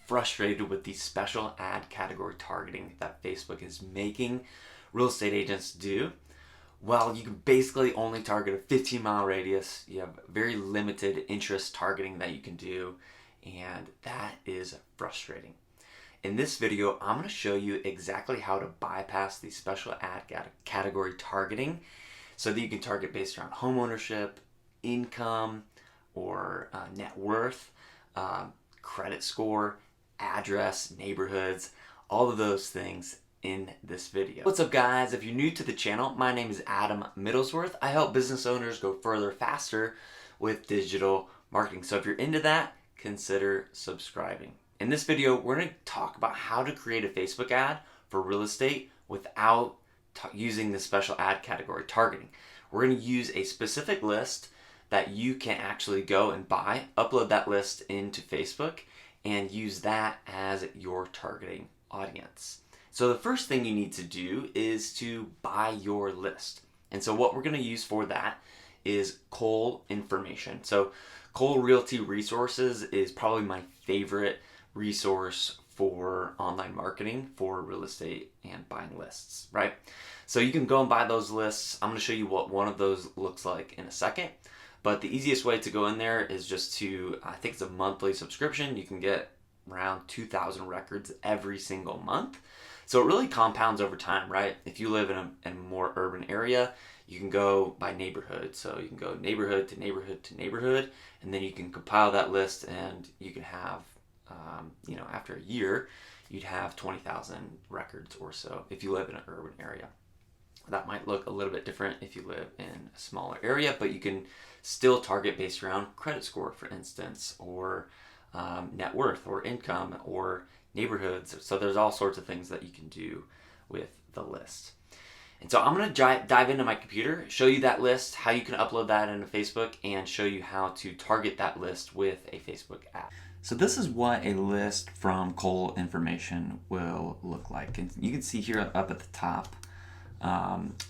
frustrated with the special ad category targeting that Facebook is making real estate agents do? Well, you can basically only target a 15-mile radius. You have very limited interest targeting that you can do, and that is frustrating. In this video, I'm going to show you exactly how to bypass the special ad category targeting so that you can target based around home ownership, income, or net worth, credit score, address, neighborhoods, all of those things in this video. What's up, guys? If you're new to the channel, my name is Adam Middlesworth. I help business owners go further faster with digital marketing. So if you're into that, consider subscribing. In this video, we're going to talk about how to create a Facebook ad for real estate without using the special ad category targeting. We're going to use a specific list that you can actually go and buy, upload that list into Facebook, and use that as your targeting audience. So the first thing you need to do is to buy your list. And so what we're going to use for that is Cole information. So Cole Realty Resources is probably my favorite resource for online marketing for real estate and buying lists, right? So you can go and buy those lists. I'm going to show you what one of those looks like in a second. But the easiest way to go in there is just to, I think it's a monthly subscription. You can get around 2,000 records every single month. So it really compounds over time, right? If you live in a more urban area, you can go by neighborhood. So you can go neighborhood to neighborhood to neighborhood, and then you can compile that list, and you can have, after a year, you'd have 20,000 records or so if you live in an urban area. That might look a little bit different if you live in a smaller area, but you can still target based around credit score, for instance, or net worth or income or neighborhoods. So there's all sorts of things that you can do with the list. And so I'm going to dive into my computer, show you that list, how you can upload that into Facebook, and show you how to target that list with a Facebook ad. So this is what a list from Cole Information will look like. And you can see here up at the top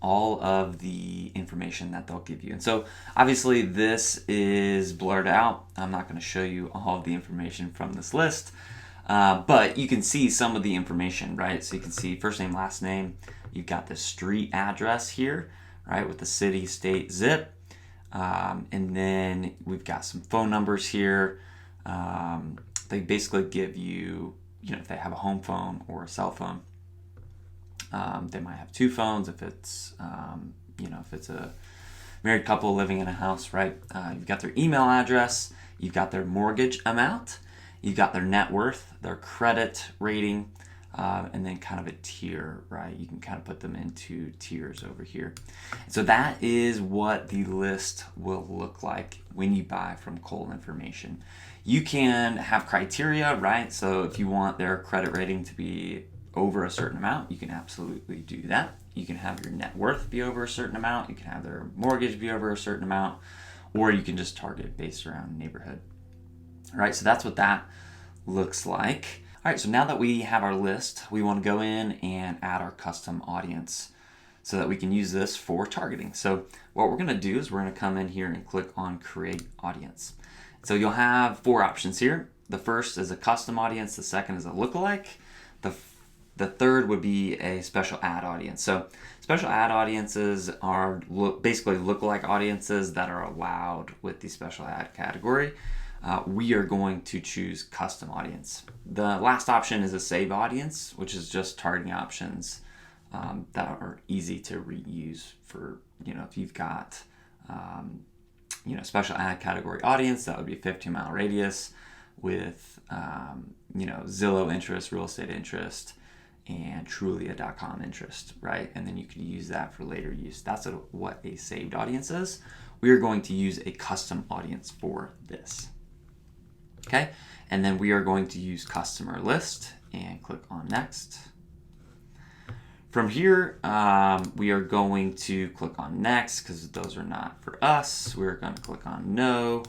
all of the information that they'll give you. And so obviously this is blurred out. I'm not going to show you all of the information from this list, but you can see some of the information, right? So you can see first name, last name. You've got the street address here, right, with the city, state, zip. And then we've got some phone numbers here. They basically give you, if they have a home phone or a cell phone. They might have two phones if it's, if it's a married couple living in a house, right? You've got their email address, you've got their mortgage amount, you've got their net worth, their credit rating, and then kind of a tier, right? You can kind of put them into tiers over here. So that is what the list will look like when you buy from Cole Information. You can have criteria, right? So if you want their credit rating to be over a certain amount, you can absolutely do that. You can have your net worth be over a certain amount. You can have their mortgage be over a certain amount, or you can just target based around neighborhood. All right, so that's what that looks like. All right, so now that we have our list, we want to go in and add our custom audience so that we can use this for targeting. So what we're going to do is we're going to come in here and click on Create Audience. So you'll have four options here. The first is a custom audience. The second is a lookalike. The third would be a special ad audience. So special ad audiences are basically lookalike audiences that are allowed with the special ad category. We are going to choose custom audience. The last option is a save audience, which is just targeting options that are easy to reuse for, if you've got, special ad category audience, that would be a 15-mile radius with, Zillow interest, real estate interest, and Trulia.com interest, right? And then you can use that for later use. That's what a saved audience is. We are going to use a custom audience for this. Okay, and then we are going to use customer list and click on next. From here, we are going to click on next because those are not for us. We're going to click on no,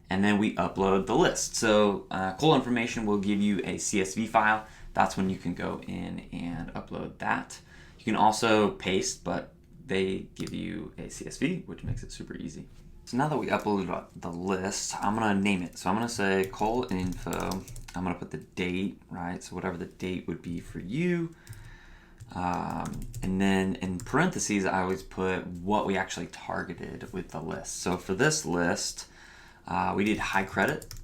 and then we upload the list. So Cole Information will give you a CSV file. That's when you can go in and upload that. You can also paste, but they give you a CSV, which makes it super easy. So now that we uploaded the list, I'm gonna name it. So I'm gonna say call info. I'm gonna put the date, right? So whatever the date would be for you. And then in parentheses, I always put what we actually targeted with the list. So for this list, we did high credit.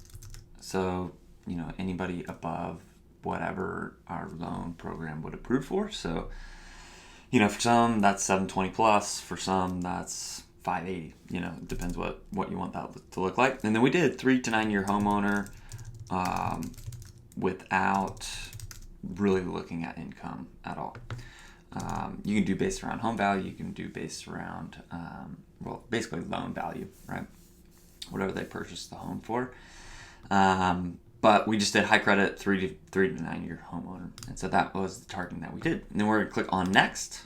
So, you know, anybody above whatever our loan program would approve for. So, you know, for some that's 720 plus, for some that's 580. You know, it depends what you want that to look like. And then we did 3 to 9 year homeowner without really looking at income at all. You can do based around home value. You can do based around, well, basically loan value, right? Whatever they purchased the home for. But we just did high credit, 3 to 9 year homeowner. And so that was the targeting that we did. And then we're gonna click on next.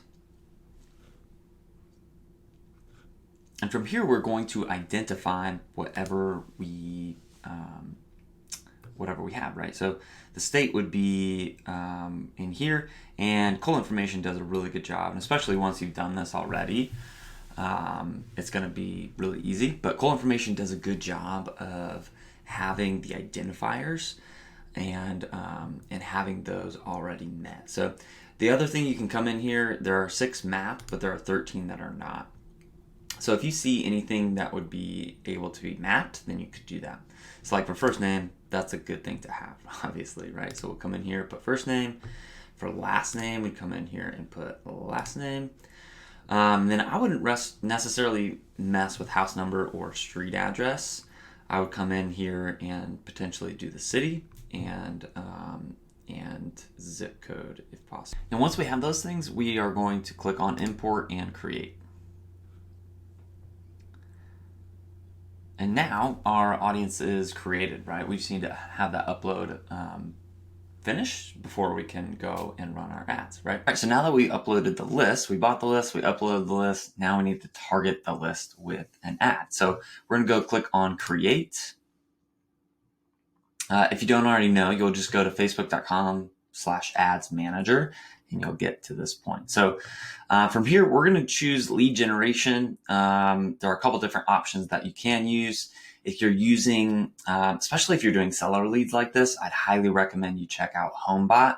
And from here, we're going to identify whatever we have, right? So the state would be in here, and Coal Information does a really good job, and especially once you've done this already, it's going to be really easy. But Coal Information does a good job of having the identifiers and having those already met. So the other thing, you can come in here, there are 6 mapped, but there are 13 that are not. So if you see anything that would be able to be mapped, then you could do that. So like for first name, that's a good thing to have, obviously, right? So we'll come in here, put first name. For last name, we'd come in here and put last name. Then I wouldn't necessarily mess with house number or street address. I would come in here and potentially do the city and zip code if possible. And once we have those things, we are going to click on import and create. And now our audience is created, right? We just need to have that upload finished before we can go and run our ads, right? All right, so now that we uploaded the list, we bought the list, we uploaded the list, now we need to target the list with an ad. So we're gonna go click on create. If you don't already know, you'll just go to facebook.com/ads manager and you'll get to this point. So from here, we're going to choose lead generation. There are a couple different options that you can use. If you're using, especially if you're doing seller leads like this, I'd highly recommend you check out HomeBot.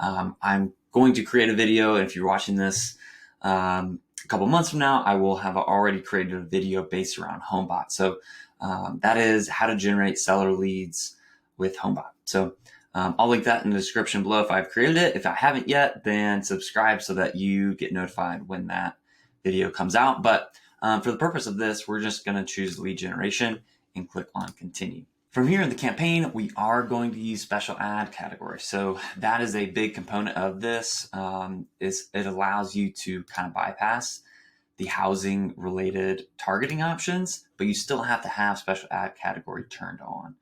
I'm going to create a video, and if you're watching this a couple months from now, I will have already created a video based around HomeBot. So that is how to generate seller leads with HomeBot. So I'll link that in the description below if I've created it. If I haven't yet, then subscribe so that you get notified when that video comes out. But for the purpose of this, we're just going to choose lead generation and click on continue. From here in the campaign, we are going to use special ad categories. So that is a big component of this. It allows you to kind of bypass the housing related targeting options, but you still have to have special ad category turned on.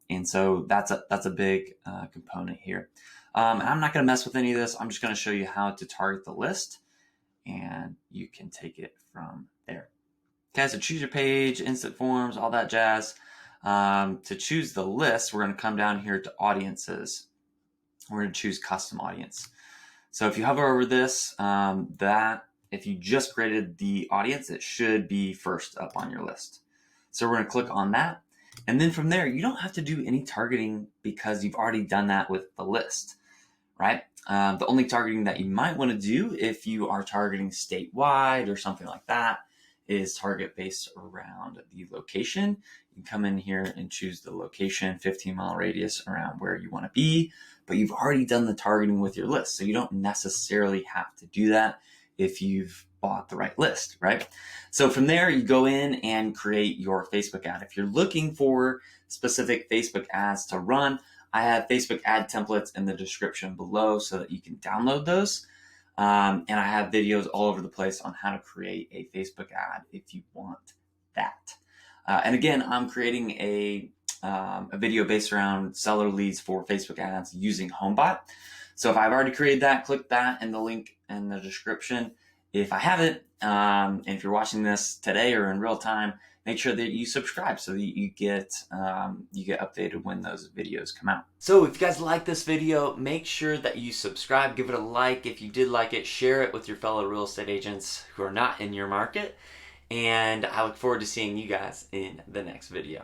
And so that's a big component here. And I'm not going to mess with any of this. I'm just going to show you how to target the list, and you can take it from there. Okay, so choose your page, instant forms, all that jazz. To choose the list, we're going to come down here to audiences. We're going to choose custom audience. So if you hover over this, if you just created the audience, it should be first up on your list. So we're going to click on that. And then from there, you don't have to do any targeting because you've already done that with the list, right? The only targeting that you might want to do if you are targeting statewide or something like that is target based around the location. You can come in here and choose the location, 15-mile radius around where you want to be, but you've already done the targeting with your list. So you don't necessarily have to do that if you've bought the right list, right? So from there, you go in and create your Facebook ad. If you're looking for specific Facebook ads to run, I have Facebook ad templates in the description below so that you can download those. And I have videos all over the place on how to create a Facebook ad if you want that. And again, I'm creating a video based around seller leads for Facebook ads using HomeBot. So if I've already created that, click that in the link in the description. If I haven't, and if you're watching this today or in real time, make sure that you subscribe so that you get updated when those videos come out. So if you guys like this video, make sure that you subscribe, give it a like. If you did like it, share it with your fellow real estate agents who are not in your market. And I look forward to seeing you guys in the next video.